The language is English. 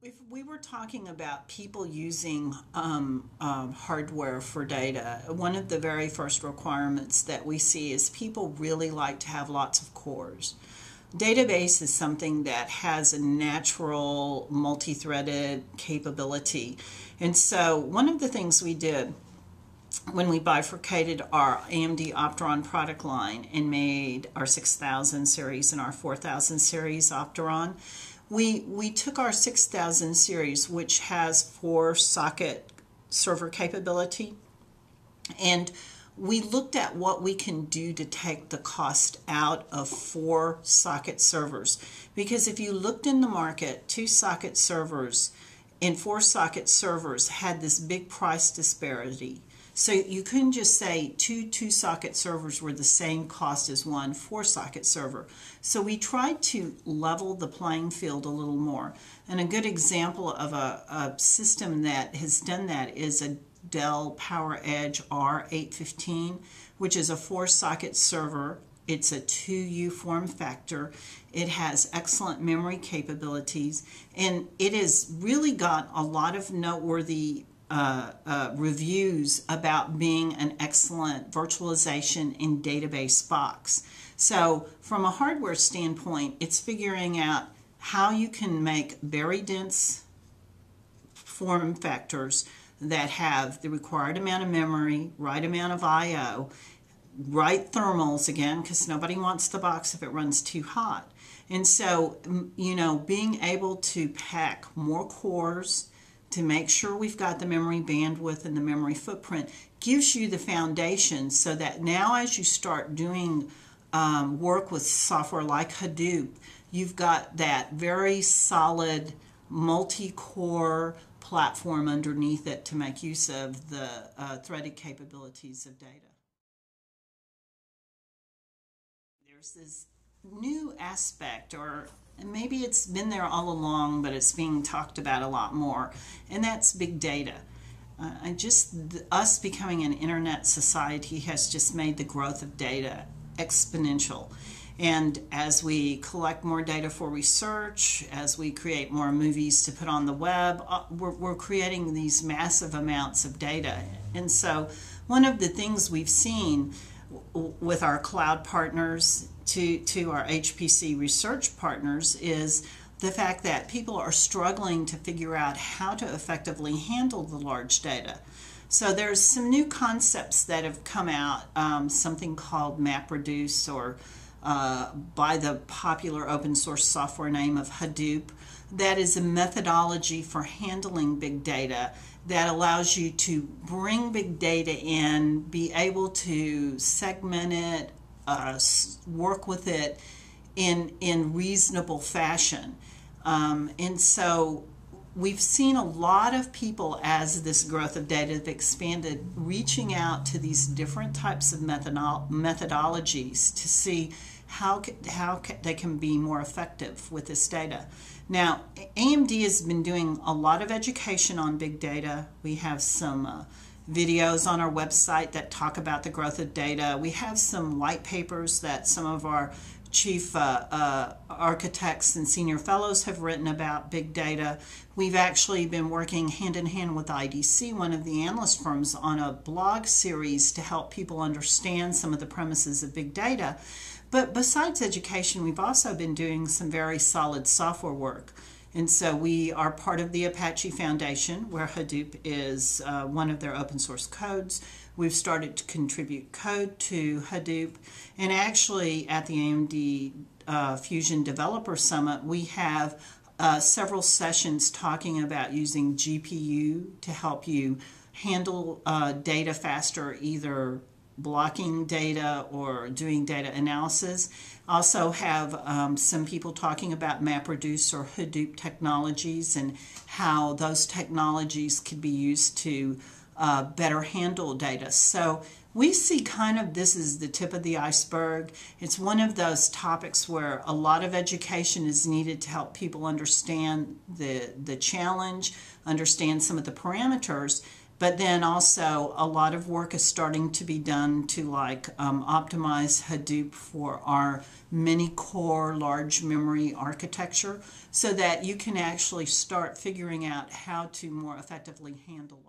If we were talking about people using hardware for data, one of the very first requirements that we see is people really like to have lots of cores. Database is something that has a natural multi-threaded capability. And so one of the things we did when we bifurcated our AMD Opteron product line and made our 6000 series and our 4000 series Opteron, we took our 6000 series, which has 4-socket server capability, and we looked at what we can do to take the cost out of 4-socket servers. Because if you looked in the market, 2-socket servers and 4-socket servers had this big price disparity. So you couldn't just say two-socket servers were the same cost as one 4-socket server. So we tried to level the playing field a little more. And a good example of a system that has done that is a Dell PowerEdge R815, which is a 4-socket server. It's a 2U form factor. It has excellent memory capabilities, and it has really got a lot of noteworthy reviews about being an excellent virtualization and database box. So from a hardware standpoint, it's figuring out how you can make very dense form factors that have the required amount of memory, right amount of I/O, right thermals, again, because nobody wants the box if it runs too hot. And so, being able to pack more cores to make sure we've got the memory bandwidth and the memory footprint gives you the foundation, so that now as you start doing work with software like Hadoop, you've got that very solid multi-core platform underneath it to make use of the threaded capabilities of data. There's this new aspect, or maybe it's been there all along, but it's being talked about a lot more, and that's big data. Us becoming an internet society has just made the growth of data exponential. And as we collect more data for research, as we create more movies to put on the web, we're creating these massive amounts of data. And so one of the things we've seen with our cloud partners to our HPC research partners is the fact that people are struggling to figure out how to effectively handle the large data. So there's some new concepts that have come out, something called MapReduce, or by the popular open source software name of Hadoop. That is a methodology for handling big data that allows you to bring big data in, be able to segment it, work with it in reasonable fashion. And so we've seen a lot of people, as this growth of data have expanded, reaching out to these different types of methodologies to see how they can be more effective with this data. Now, AMD has been doing a lot of education on big data. We have some videos on our website that talk about the growth of data. We have some white papers that some of our chief architects and senior fellows have written about big data. We've actually been working hand in hand with IDC, one of the analyst firms, on a blog series to help people understand some of the premises of big data. But besides education, we've also been doing some very solid software work. And so we are part of the Apache Foundation, where Hadoop is one of their open source codes. We've started to contribute code to Hadoop. And actually at the AMD Fusion Developer Summit, we have several sessions talking about using GPU to help you handle data faster, either blocking data or doing data analysis. Also have some people talking about MapReduce or Hadoop technologies and how those technologies could be used to better handle data. So we see kind of this is the tip of the iceberg. It's one of those topics where a lot of education is needed to help people understand the challenge, understand some of the parameters. But then also a lot of work is starting to be done to like optimize Hadoop for our many core large memory architecture so that you can actually start figuring out how to more effectively handle